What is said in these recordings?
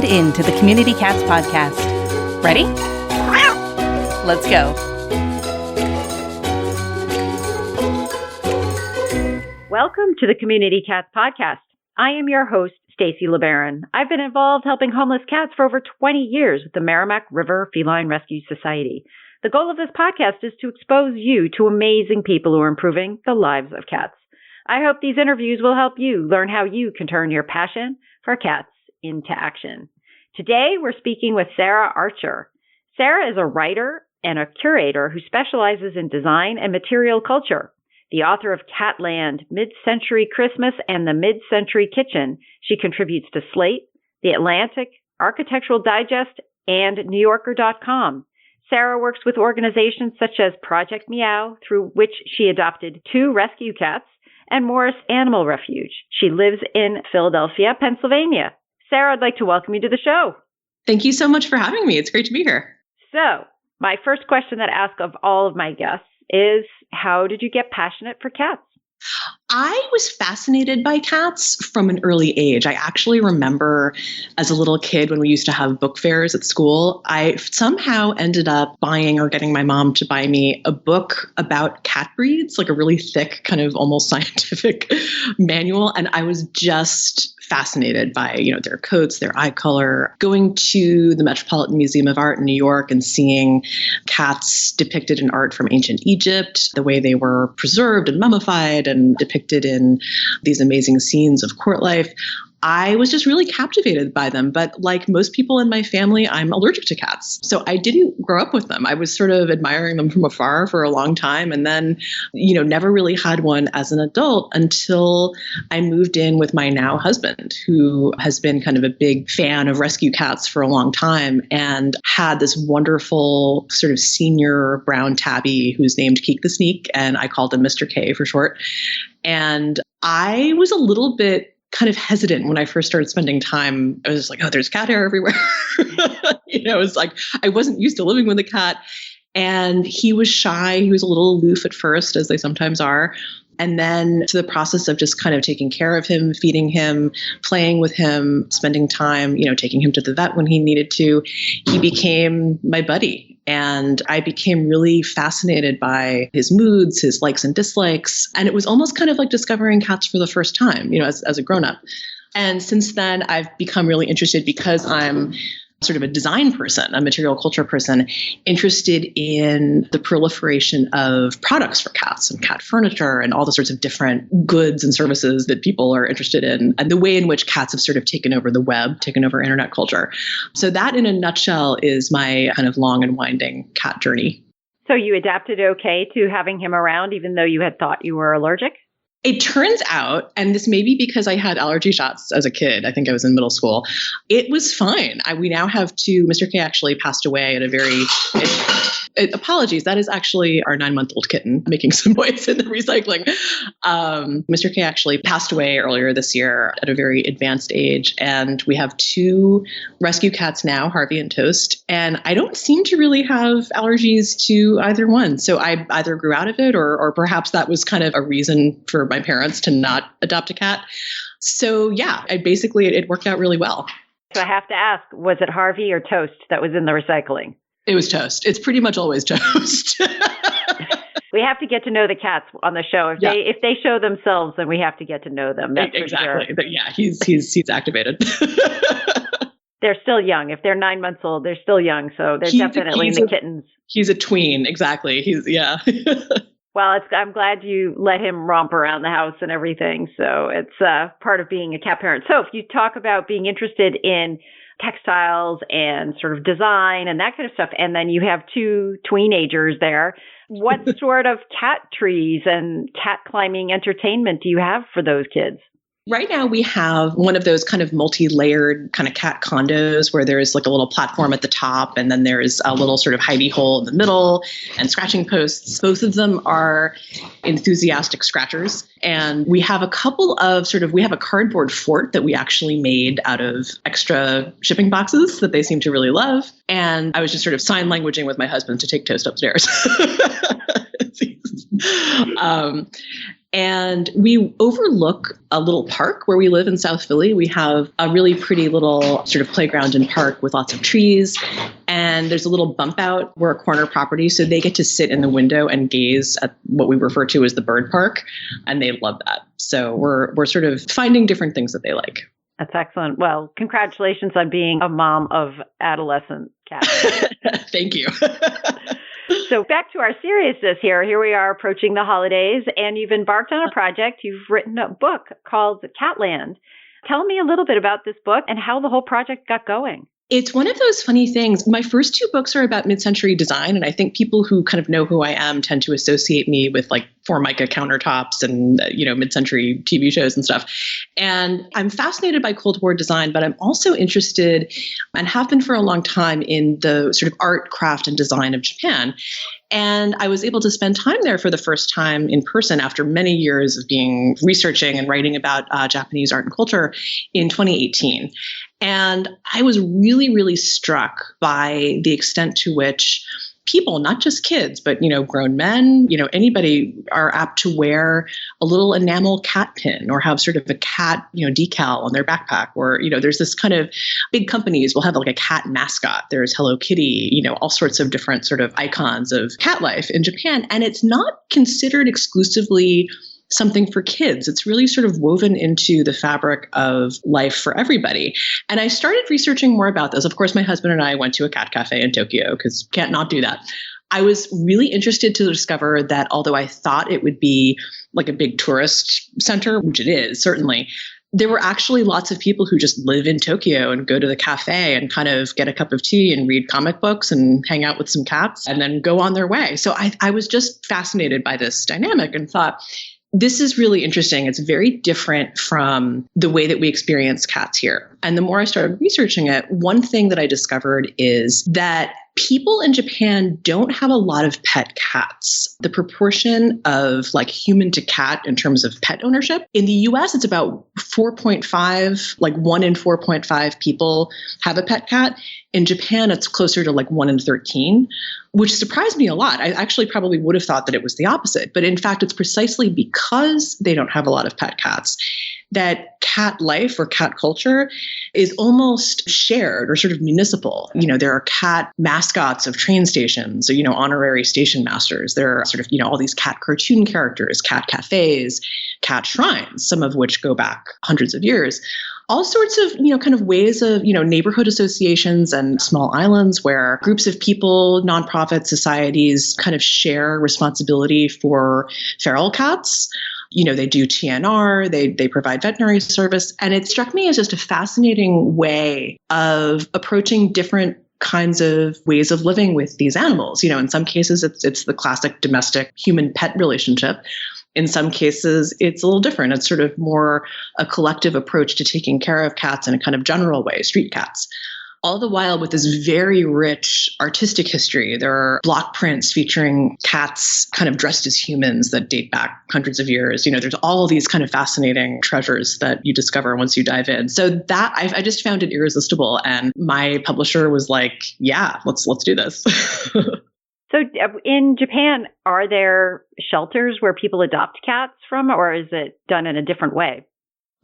tuned in to the Community Cats podcast. Ready? Let's go. Welcome to the Community Cats podcast. I am your host, Stacy LeBaron. I've been involved helping homeless cats for over 20 years with the Merrimack River Feline Rescue Society. The goal of this podcast is to expose you to amazing people who are improving the lives of cats. I hope these interviews will help you learn how you can turn your passion for cats into action. Today, we're speaking with Sarah Archer. Sarah is a writer and a curator who specializes in design and material culture. The author of Catland, Mid-Century Christmas, and the Mid-Century Kitchen, she contributes to Slate, The Atlantic, Architectural Digest, and NewYorker.com. Sarah works with organizations such as Project Meow, through which she adopted 2 rescue cats, and Morris Animal Refuge. She lives in Philadelphia, Pennsylvania. Sarah, I'd like to welcome you to the show. Thank you so much for having me. It's great to be here. So, my first question that I ask of all of my guests is, how did you get passionate for cats? I was fascinated by cats from an early age. I actually remember as a little kid when we used to have book fairs at school, I somehow ended up buying or getting my mom to buy me a book about cat breeds, like a really thick, kind of almost scientific manual. And I was just fascinated by, their coats, their eye color, going to the Metropolitan Museum of Art in New York and seeing cats depicted in art from ancient Egypt, the way they were preserved and mummified and depicted in these amazing scenes of court life. I was just really captivated by them. But like most people in my family, I'm allergic to cats. So I didn't grow up with them. I was sort of admiring them from afar for a long time. And then, never really had one as an adult until I moved in with my now husband, who has been kind of a big fan of rescue cats for a long time and had this wonderful sort of senior brown tabby who's named Keek the Sneak. And I called him Mr. K for short. And I was a little bit kind of hesitant when I first started spending time. I was like, oh, there's cat hair everywhere. It was like, I wasn't used to living with a cat. And he was shy. He was a little aloof at first, as they sometimes are. And then to the process of just kind of taking care of him, feeding him, playing with him, spending time, taking him to the vet when he needed to, he became my buddy. And I became really fascinated by his moods, his likes and dislikes. And it was almost kind of like discovering cats for the first time, as a grown-up. And since then, I've become really interested because I'm sort of a design person, a material culture person, interested in the proliferation of products for cats and cat furniture and all the sorts of different goods and services that people are interested in, and the way in which cats have sort of taken over the web, taken over internet culture. So that in a nutshell is my kind of long and winding cat journey. So you adapted okay to having him around, even though you had thought you were allergic? It turns out, and this may be because I had allergy shots as a kid, I think I was in middle school, it was fine. We now have 2. Mr. K actually passed away at a very... apologies, that is actually our 9-month-old kitten making some noise in the recycling. Mr. K actually passed away earlier this year at a very advanced age. And we have 2 rescue cats now, Harvey and Toast. And I don't seem to really have allergies to either one. So I either grew out of it or perhaps that was kind of a reason for my parents to not adopt a cat. So yeah, it worked out really well. So I have to ask, was it Harvey or Toast that was in the recycling? It was Toast. It's pretty much always Toast. We have to get to know the cats on the show. If they show themselves, then we have to get to know them. That's exactly. For sure. Yeah, he's activated. They're still young. If they're 9 months old, they're still young. So they're definitely in the kittens. He's a tween. Exactly. Well, I'm glad you let him romp around the house and everything. So it's part of being a cat parent. So if you talk about being interested in textiles and sort of design and that kind of stuff, and then you have 2 tweenagers there, what sort of cat trees and cat climbing entertainment do you have for those kids? Right now we have one of those kind of multi-layered kind of cat condos where there's like a little platform at the top and then there's a little sort of hidey hole in the middle and scratching posts. Both of them are enthusiastic scratchers. And we have a couple of we have a cardboard fort that we actually made out of extra shipping boxes that they seem to really love. And I was just sort of sign languaging with my husband to take Toast upstairs. And we overlook a little park where we live in South Philly. We have a really pretty little sort of playground and park with lots of trees. And there's a little bump out. We're a corner property, so they get to sit in the window and gaze at what we refer to as the bird park. And they love that. So we're sort of finding different things that they like. That's excellent. Well, congratulations on being a mom of adolescent cats. Thank you. So back to our seriousness here. Here we are approaching the holidays, and you've embarked on a project. You've written a book called Catland. Tell me a little bit about this book and how the whole project got going. It's one of those funny things. My first two books are about mid-century design, and I think people who kind of know who I am tend to associate me with like Formica countertops and, mid-century TV shows and stuff. And I'm fascinated by Cold War design, but I'm also interested and have been for a long time in the sort of art, craft, and design of Japan. And I was able to spend time there for the first time in person after many years of researching and writing about Japanese art and culture in 2018. And I was really, really struck by the extent to which people, not just kids, but, grown men, anybody are apt to wear a little enamel cat pin or have sort of a cat, decal on their backpack. Or, there's this kind of big companies will have like a cat mascot. There's Hello Kitty, all sorts of different sort of icons of cat life in Japan. And it's not considered exclusively something for kids. It's really sort of woven into the fabric of life for everybody. And I started researching more about this. Of course, my husband and I went to a cat cafe in Tokyo because can't not do that. I was really interested to discover that although I thought it would be like a big tourist center, which it is, certainly, there were actually lots of people who just live in Tokyo and go to the cafe and kind of get a cup of tea and read comic books and hang out with some cats and then go on their way. So I was just fascinated by this dynamic and thought, this is really interesting. It's very different from the way that we experience cats here. And the more I started researching it, one thing that I discovered is that people in Japan don't have a lot of pet cats. The proportion of like human to cat in terms of pet ownership in the US, it's about 4.5, like 1 in 4.5 people have a pet cat. In Japan, it's closer to like 1 in 13, which surprised me a lot. I actually probably would have thought that it was the opposite. But in fact, it's precisely because they don't have a lot of pet cats that cat life or cat culture is almost shared or sort of municipal. There are cat mascots of train stations, or, honorary station masters. There are sort of, all these cat cartoon characters, cat cafes, cat shrines, some of which go back hundreds of years. All sorts of, kind of ways of, neighborhood associations and small islands where groups of people, nonprofit societies kind of share responsibility for feral cats. They do TNR, they provide veterinary service. And it struck me as just a fascinating way of approaching different kinds of ways of living with these animals. In some cases, it's the classic domestic human-pet relationship. In some cases, it's a little different. It's sort of more a collective approach to taking care of cats in a kind of general way, street cats. All the while with this very rich artistic history. There are block prints featuring cats kind of dressed as humans that date back hundreds of years. There's all these kind of fascinating treasures that you discover once you dive in. So that I just found it irresistible. And my publisher was like, yeah, let's do this. So in Japan, are there shelters where people adopt cats from, or is it done in a different way?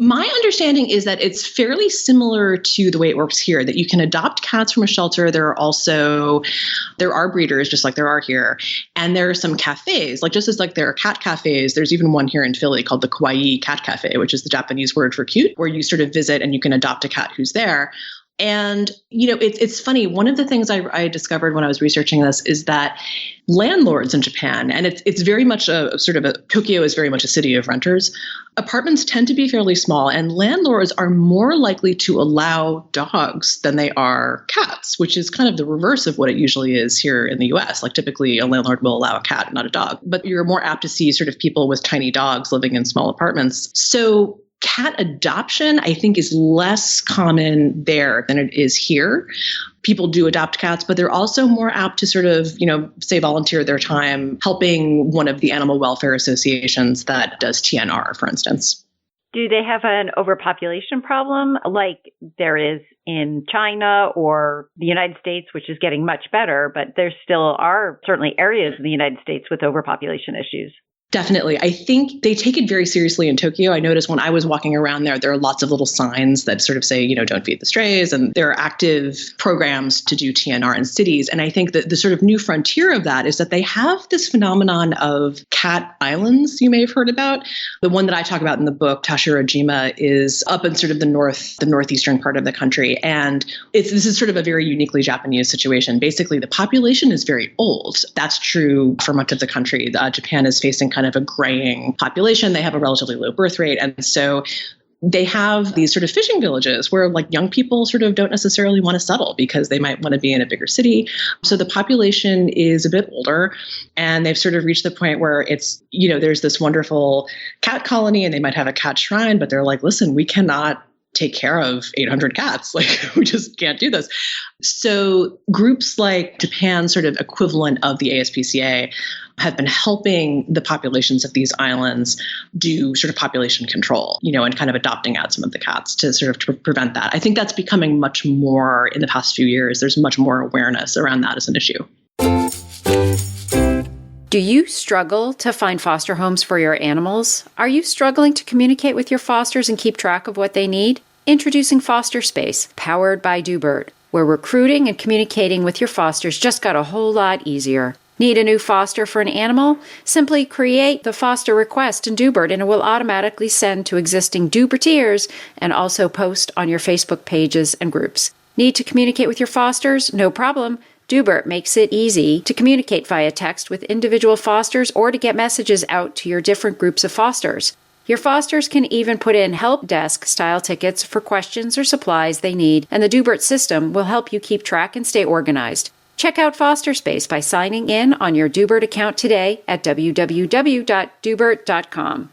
My understanding is that it's fairly similar to the way it works here, that you can adopt cats from a shelter. There are breeders, just like there are here. And there are some cafes, like just as like there are cat cafes, there's even one here in Philly called the Kawaii Cat Cafe, which is the Japanese word for cute, where you sort of visit and you can adopt a cat who's there. And, it's funny. One of the things I discovered when I was researching this is that landlords in Japan, and it's very much Tokyo is very much a city of renters. Apartments tend to be fairly small, and landlords are more likely to allow dogs than they are cats, which is kind of the reverse of what it usually is here in the US. Like typically a landlord will allow a cat, not a dog, but you're more apt to see sort of people with tiny dogs living in small apartments. So cat adoption, I think, is less common there than it is here. People do adopt cats, but they're also more apt to sort of, say volunteer their time helping one of the animal welfare associations that does TNR, for instance. Do they have an overpopulation problem like there is in China or the United States, which is getting much better, but there still are certainly areas in the United States with overpopulation issues? Definitely. I think they take it very seriously in Tokyo. I noticed when I was walking around there are lots of little signs that sort of say, don't feed the strays. And there are active programs to do TNR in cities. And I think that the sort of new frontier of that is that they have this phenomenon of cat islands you may have heard about. The one that I talk about in the book, Tashirojima, is up in sort of the northeastern part of the country. And this is sort of a very uniquely Japanese situation. Basically, the population is very old. That's true for much of the country. Japan is facing kind of a graying population. They have a relatively low birth rate. And so they have these sort of fishing villages where like young people sort of don't necessarily want to settle because they might want to be in a bigger city. So the population is a bit older and they've sort of reached the point where it's, there's this wonderful cat colony and they might have a cat shrine, but they're like, listen, we cannot take care of 800 cats. Like, we just can't do this. So groups like Japan's sort of equivalent of the ASPCA have been helping the populations of these islands do sort of population control, and kind of adopting out some of the cats to sort of prevent that. I think that's becoming much more in the past few years. There's much more awareness around that as an issue. Do you struggle to find foster homes for your animals? Are you struggling to communicate with your fosters and keep track of what they need? Introducing Foster Space, powered by Doobert, where recruiting and communicating with your fosters just got a whole lot easier. Need a new foster for an animal? Simply create the foster request in Doobert and it will automatically send to existing Dooberteers and also post on your Facebook pages and groups. Need to communicate with your fosters? No problem. Doobert makes it easy to communicate via text with individual fosters or to get messages out to your different groups of fosters. Your fosters can even put in help desk style tickets for questions or supplies they need, and the Doobert system will help you keep track and stay organized. Check out Foster Space by signing in on your Doobert account today at www.doobert.com.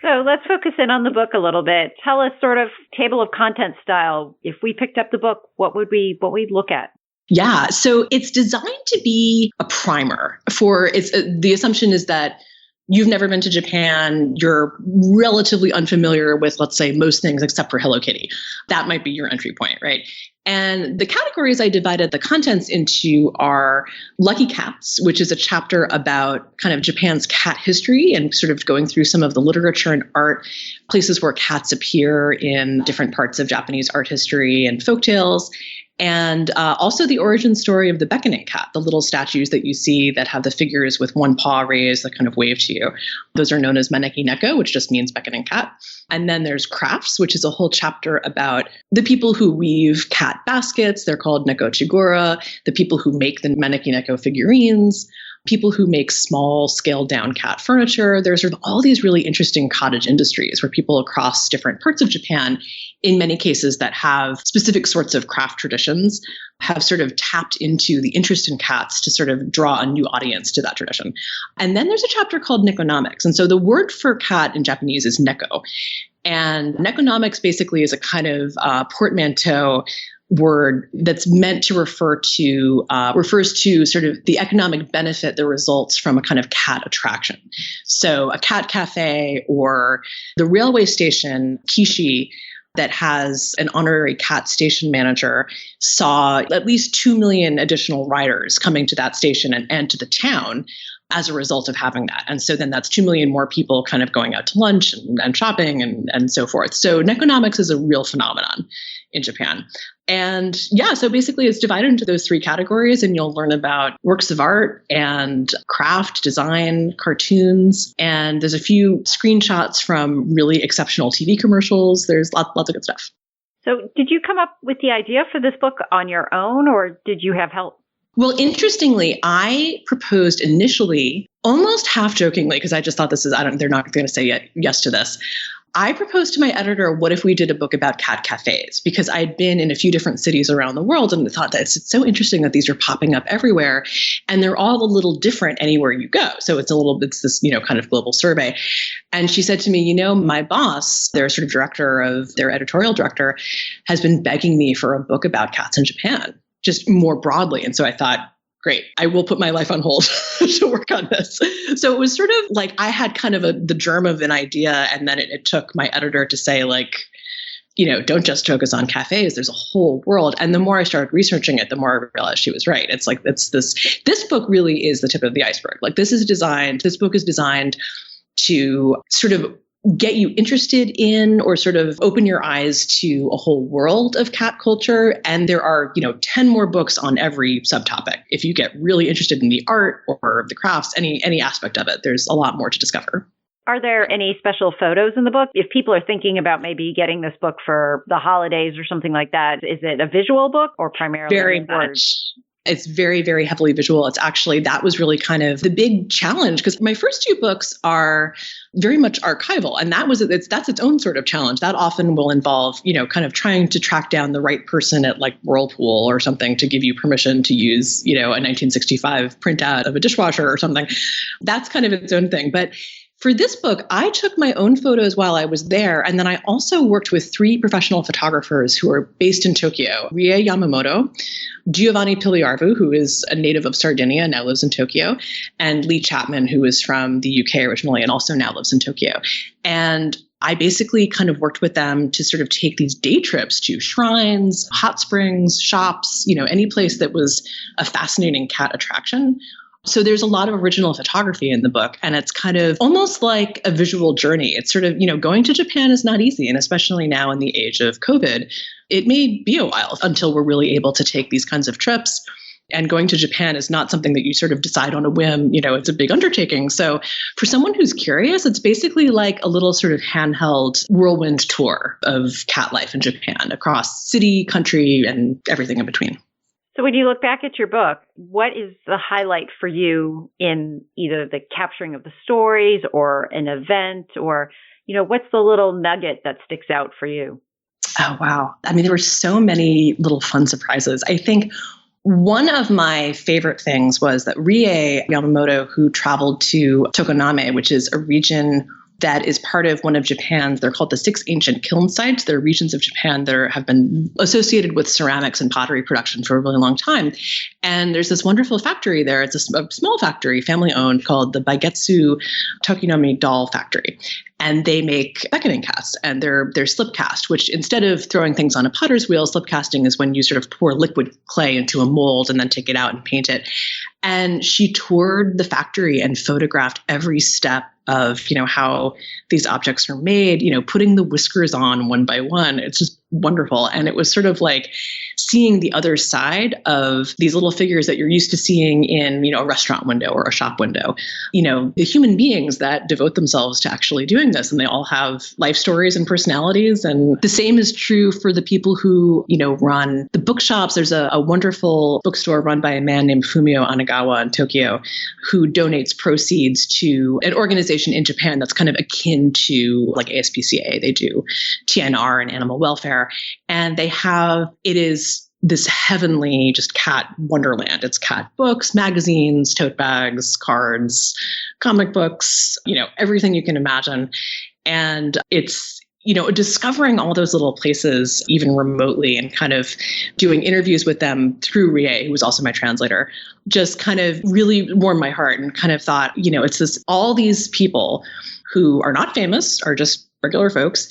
So let's focus in on the book a little bit. Tell us sort of table of contents style. If we picked up the book, what we'd look at? Yeah, so it's designed to be a primer for the assumption is that you've never been to Japan, you're relatively unfamiliar with, let's say, most things except for Hello Kitty. That might be your entry point, right? And the categories I divided the contents into are Lucky Cats, which is a chapter about kind of Japan's cat history and sort of going through some of the literature and art, places where cats appear in different parts of Japanese art history and folktales. And also the origin story of the beckoning cat, the little statues that you see that have the figures with one paw raised that kind of wave to you. Those are known as maneki neko, which just means beckoning cat. And then there's crafts, which is a whole chapter about the people who weave cat baskets. They're called neko chigura. The people who make the maneki neko figurines. People who make small scaled down cat furniture. There's sort of all these really interesting cottage industries where people across different parts of Japan, in many cases that have specific sorts of craft traditions, have sort of tapped into the interest in cats to sort of draw a new audience to that tradition. And then there's a chapter called Nekonomics. And so the word for cat in Japanese is neko. And Nekonomics basically is a kind of portmanteau word that's meant to refers to sort of the economic benefit that results from a kind of cat attraction. So a cat cafe or the railway station, Kishi, that has an honorary cat station manager, saw at least 2 million additional riders coming to that station and to the town as a result of having that. And so then that's 2 million more people kind of going out to lunch and shopping and so forth. So Nekonomics is a real phenomenon in Japan. And yeah, so basically it's divided into those 3 categories, and you'll learn about works of art and craft, design, cartoons, and there's a few screenshots from really exceptional TV commercials. There's lots of good stuff. So did you come up with the idea for this book on your own, or did you have help? Well, interestingly, I proposed initially, almost half jokingly, because I just thought they're not going to say yes to this. I proposed to my editor, what if we did a book about cat cafes? Because I'd been in a few different cities around the world and thought that it's so interesting that these are popping up everywhere and they're all a little different anywhere you go. So it's this, kind of global survey. And she said to me, my boss, their sort of their editorial director, has been begging me for a book about cats in Japan, just more broadly. And so I thought, great, I will put my life on hold to work on this. So it was sort of like I had kind of the germ of an idea, and then it took my editor to say, like, don't just focus on cafes. There's a whole world. And the more I started researching it, the more I realized she was right. It's like, this book really is the tip of the iceberg. Like this book is designed to sort of get you interested in or sort of open your eyes to a whole world of cat culture. And there are, 10 more books on every subtopic. If you get really interested in the art or the crafts, any aspect of it, there's a lot more to discover. Are there any special photos in the book? If people are thinking about maybe getting this book for the holidays or something like that, is it a visual book or primarily Very words? much. It's very, very heavily visual. It's actually, that was really kind of the big challenge because my first two books are very much archival. And that's its own sort of challenge. That often will involve, kind of trying to track down the right person at like Whirlpool or something to give you permission to use, a 1965 printout of a dishwasher or something. That's kind of its own thing. But for this book, I took my own photos while I was there. And then I also worked with 3 professional photographers who are based in Tokyo, Rie Yamamoto, Giovanni Pigliarvo, who is a native of Sardinia and now lives in Tokyo, and Lee Chapman, who is from the UK originally and also now lives in Tokyo. And I basically kind of worked with them to sort of take these day trips to shrines, hot springs, shops, any place that was a fascinating cat attraction. So there's a lot of original photography in the book, and it's kind of almost like a visual journey. It's sort of, going to Japan is not easy, and especially now in the age of COVID, it may be a while until we're really able to take these kinds of trips. And going to Japan is not something that you sort of decide on a whim. It's a big undertaking. So for someone who's curious, it's basically like a little sort of handheld whirlwind tour of cat life in Japan across city, country, and everything in between. So when you look back at your book, what is the highlight for you in either the capturing of the stories or an event or, what's the little nugget that sticks out for you? Oh, wow. I mean, there were so many little fun surprises. I think one of my favorite things was that Rie Yamamoto, who traveled to Tokoname, which is a region that is part of one of Japan's, they're called the 6 ancient kiln sites. They're regions of Japan that have been associated with ceramics and pottery production for a really long time. And there's this wonderful factory there. It's a small factory, family owned, called the Baigetsu Tokonome Doll Factory. And they make beckoning cast, and they're slip cast, which instead of throwing things on a potter's wheel, slip casting is when you sort of pour liquid clay into a mold and then take it out and paint it. And she toured the factory and photographed every step of, how these objects are made, putting the whiskers on one by one. It's just wonderful. And it was sort of like seeing the other side of these little figures that you're used to seeing in, a restaurant window or a shop window, the human beings that devote themselves to actually doing this. And they all have life stories and personalities. And the same is true for the people who, run the bookshops. There's a wonderful bookstore run by a man named Fumio Anagawa in Tokyo, who donates proceeds to an organization in Japan that's kind of akin to like ASPCA. They do TNR and animal welfare. And it is this heavenly just cat wonderland. It's cat books, magazines, tote bags, cards, comic books, everything you can imagine. And it's, discovering all those little places, even remotely, and kind of doing interviews with them through Rie, who was also my translator, just kind of really warmed my heart and kind of thought, it's all these people who are not famous, are just regular folks,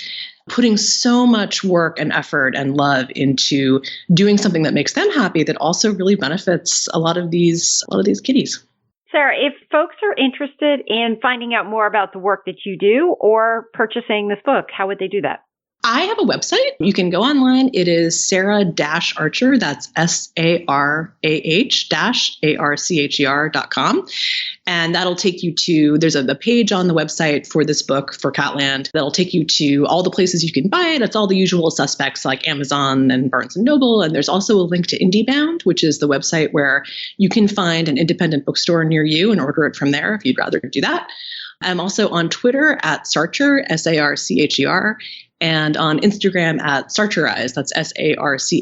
putting so much work and effort and love into doing something that makes them happy that also really benefits a lot of these kitties. Sarah, if folks are interested in finding out more about the work that you do or purchasing this book, how would they do that? I have a website. You can go online. It is Sarah-Archer. That's SARAH-ARCHER.com. And that'll take you to, there's a page on the website for this book for Catland that'll take you to all the places you can buy it. It's all the usual suspects like Amazon and Barnes & Noble. And there's also a link to IndieBound, which is the website where you can find an independent bookstore near you and order it from there if you'd rather do that. I'm also on Twitter at Sarcher, SARCHER, and on Instagram at Sarcherize. That's SARCHERIZE.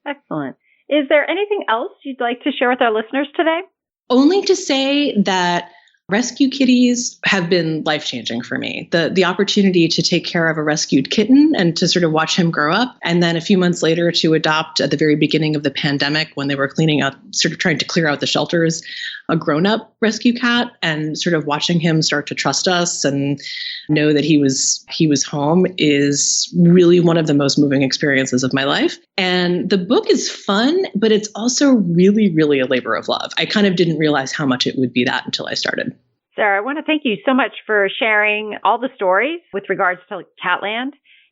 Excellent. Is there anything else you'd like to share with our listeners today? Only to say that rescue kitties have been life-changing for me. The opportunity to take care of a rescued kitten and to sort of watch him grow up, and then a few months later to adopt at the very beginning of the pandemic when they were cleaning out, sort of trying to clear out the shelters, a grown-up rescue cat, and sort of watching him start to trust us and know that he was home is really one of the most moving experiences of my life. And the book is fun, but it's also really, really a labor of love. I kind of didn't realize how much it would be that until I started. Sarah, I want to thank you so much for sharing all the stories with regards to Catland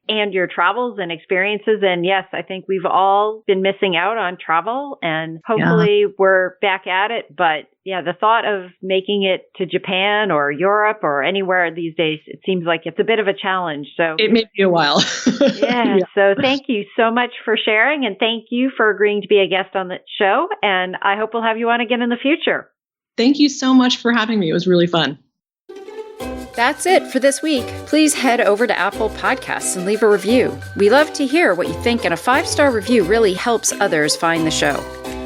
and your travels and experiences. And yes, I think we've all been missing out on travel, and hopefully we're back at it. But yeah, the thought of making it to Japan or Europe or anywhere these days, it seems like it's a bit of a challenge. So it may be a while. Yeah. So thank you so much for sharing, and thank you for agreeing to be a guest on the show. And I hope we'll have you on again in the future. Thank you so much for having me. It was really fun. That's it for this week. Please head over to Apple Podcasts and leave a review. We love to hear what you think, and a 5-star review really helps others find the show.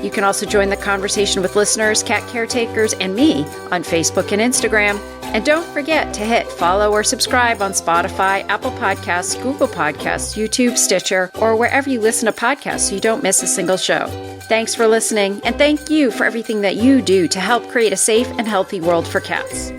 You can also join the conversation with listeners, cat caretakers, and me on Facebook and Instagram. And don't forget to hit follow or subscribe on Spotify, Apple Podcasts, Google Podcasts, YouTube, Stitcher, or wherever you listen to podcasts so you don't miss a single show. Thanks for listening, and thank you for everything that you do to help create a safe and healthy world for cats.